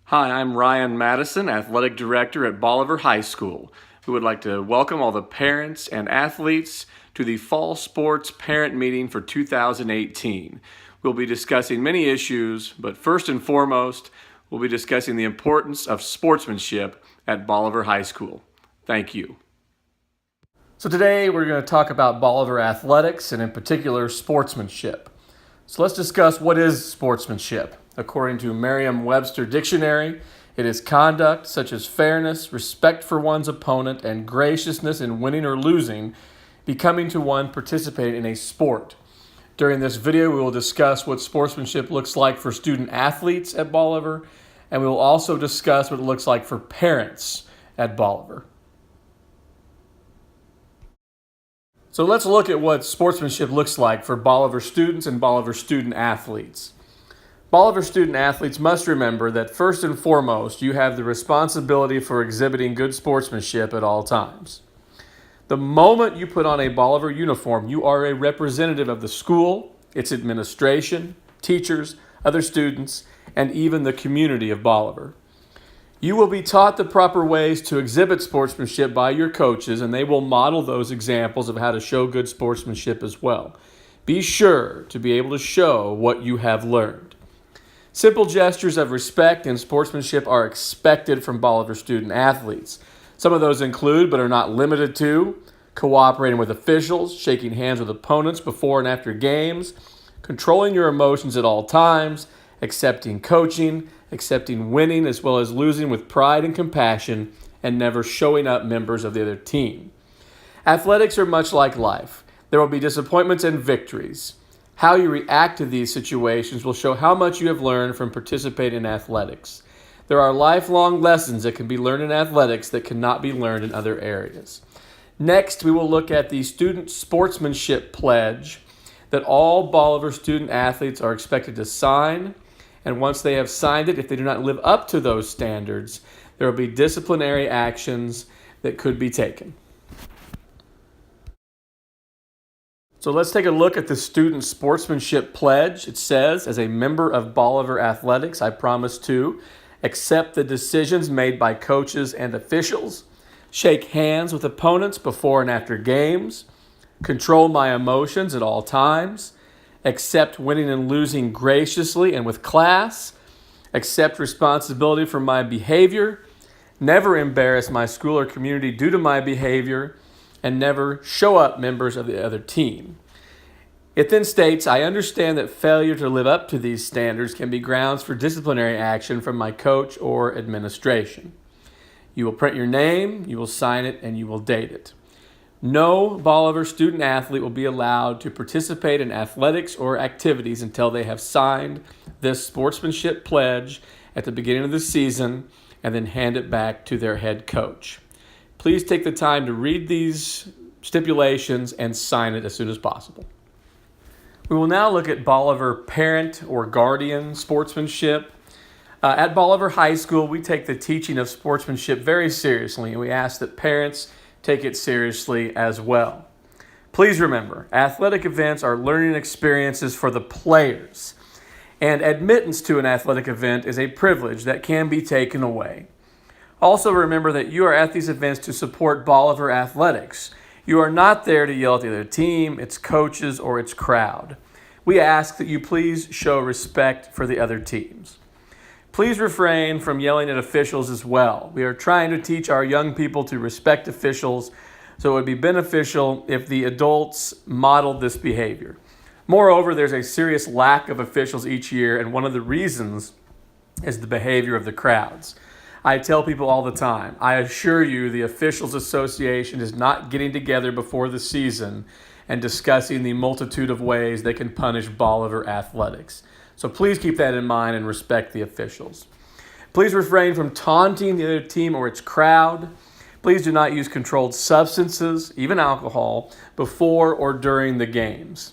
Hi, I'm Ryan Madison, Athletic Director at Bolivar High School. We would like to welcome all the parents and athletes to the Fall Sports Parent Meeting for 2018. We'll be discussing many issues, but first and foremost, we'll be discussing the importance of sportsmanship at Bolivar High School. Thank you. So today we're going to talk about Bolivar athletics and in particular sportsmanship. So let's discuss what is sportsmanship. According to Merriam-Webster Dictionary, it is conduct such as fairness, respect for one's opponent, and graciousness in winning or losing, becoming to one participating in a sport. During this video, we will discuss what sportsmanship looks like for student athletes at Bolivar, and we will also discuss what it looks like for parents at Bolivar. So let's look at what sportsmanship looks like for Bolivar students and Bolivar student athletes. Bolivar student athletes must remember that first and foremost, you have the responsibility for exhibiting good sportsmanship at all times. The moment you put on a Bolivar uniform, you are a representative of the school, its administration, teachers, other students, and even the community of Bolivar. You will be taught the proper ways to exhibit sportsmanship by your coaches, and they will model those examples of how to show good sportsmanship as well. Be sure to be able to show what you have learned. Simple gestures of respect and sportsmanship are expected from Bolivar student athletes. Some of those include, but are not limited to, cooperating with officials, shaking hands with opponents before and after games, controlling your emotions at all times, accepting coaching, accepting winning as well as losing with pride and compassion, and never showing up members of the other team. Athletics are much like life. There will be disappointments and victories. How you react to these situations will show how much you have learned from participating in athletics. There are lifelong lessons that can be learned in athletics that cannot be learned in other areas. Next, we will look at the Student Sportsmanship Pledge that all Bolivar student athletes are expected to sign. And once they have signed it, if they do not live up to those standards, there will be disciplinary actions that could be taken. So let's take a look at the Student Sportsmanship Pledge. It says, as a member of Bolivar Athletics, I promise to accept the decisions made by coaches and officials, shake hands with opponents before and after games, control my emotions at all times, accept winning and losing graciously and with class, accept responsibility for my behavior, never embarrass my school or community due to my behavior, and never show up members of the other team. It then states, I understand that failure to live up to these standards can be grounds for disciplinary action from my coach or administration. You will print your name, you will sign it, and you will date it. No Bolivar student athlete will be allowed to participate in athletics or activities until they have signed this sportsmanship pledge at the beginning of the season and then hand it back to their head coach. Please take the time to read these stipulations and sign it as soon as possible. We will now look at Bolivar parent or guardian sportsmanship. At Bolivar High School, we take the teaching of sportsmanship very seriously, and we ask that parents take it seriously as well. Please remember, athletic events are learning experiences for the players, and admittance to an athletic event is a privilege that can be taken away. Also remember that you are at these events to support Bolivar athletics. You are not there to yell at the other team, its coaches, or its crowd. We ask that you please show respect for the other teams. Please refrain from yelling at officials as well. We are trying to teach our young people to respect officials, so it would be beneficial if the adults modeled this behavior. Moreover, there's a serious lack of officials each year, and one of the reasons is the behavior of the crowds. I tell people all the time, I assure you the Officials Association is not getting together before the season and discussing the multitude of ways they can punish Bolivar athletics. So please keep that in mind and respect the officials. Please refrain from taunting the other team or its crowd. Please do not use controlled substances, even alcohol, before or during the games.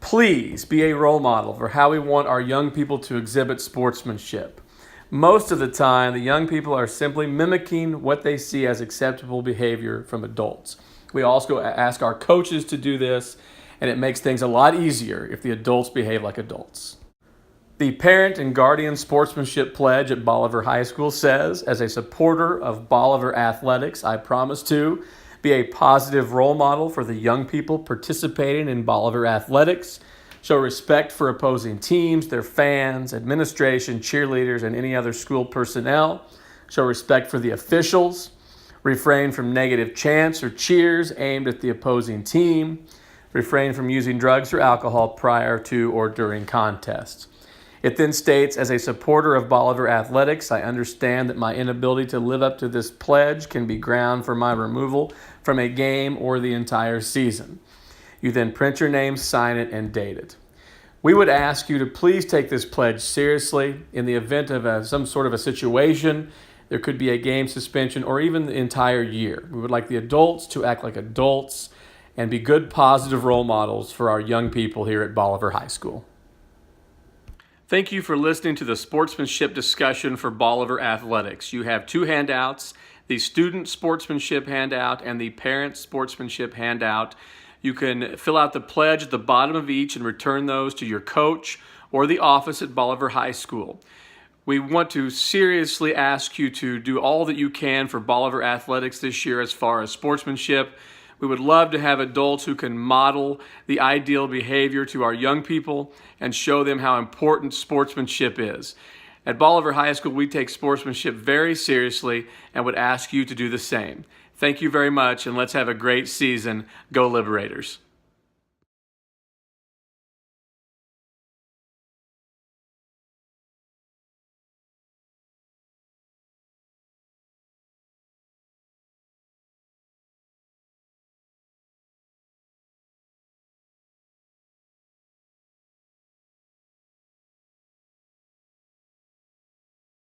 Please be a role model for how we want our young people to exhibit sportsmanship. Most of the time, the young people are simply mimicking what they see as acceptable behavior from adults. We also ask our coaches to do this, and it makes things a lot easier if the adults behave like adults. The Parent and Guardian Sportsmanship Pledge at Bolivar High School says, as a supporter of Bolivar athletics, I promise to be a positive role model for the young people participating in Bolivar athletics, show respect for opposing teams, their fans, administration, cheerleaders, and any other school personnel, show respect for the officials, refrain from negative chants or cheers aimed at the opposing team, refrain from using drugs or alcohol prior to or during contests. It then states, as a supporter of Bolivar athletics, I understand that my inability to live up to this pledge can be ground for my removal from a game or the entire season. You then print your name, sign it, and date it. We would ask you to please take this pledge seriously. In the event of some sort of a situation, there could be a game suspension or even the entire year. We would like the adults to act like adults and be good, positive role models for our young people here at Bolivar High School. Thank you for listening to the sportsmanship discussion for Bolivar Athletics. You have two handouts, the student sportsmanship handout and the parent sportsmanship handout. You can fill out the pledge at the bottom of each and return those to your coach or the office at Bolivar High School. We want to seriously ask you to do all that you can for Bolivar Athletics this year as far as sportsmanship. We would love to have adults who can model the ideal behavior to our young people and show them how important sportsmanship is. At Bolivar High School, we take sportsmanship very seriously and would ask you to do the same. Thank you very much, and let's have a great season. Go Liberators.